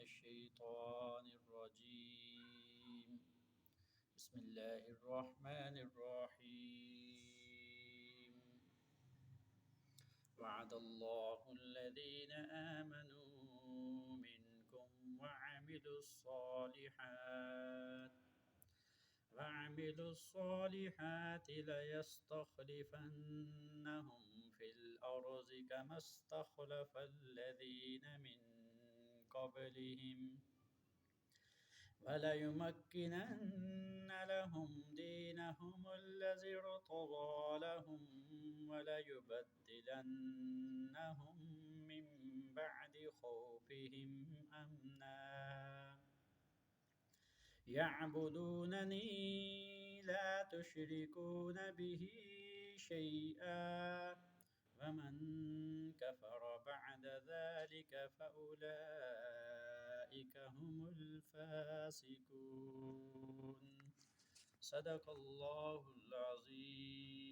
الشيطان الرجيم. بسم الله الرحمن الرحيم. وعد الله الذين آمنوا منكم وعملوا الصالحات ليستخلفنهم في الأرض كما استخلف الذين من قبلهم وليمكنن لهم دينهم الذي ارتضى لهم وليبدلنهم من بعد خوفهم أمنا يعبدونني لا يشركون به شيئا ومن كفر بعد ذلك فأولئك هم الفاسقون. صدق الله العظيم.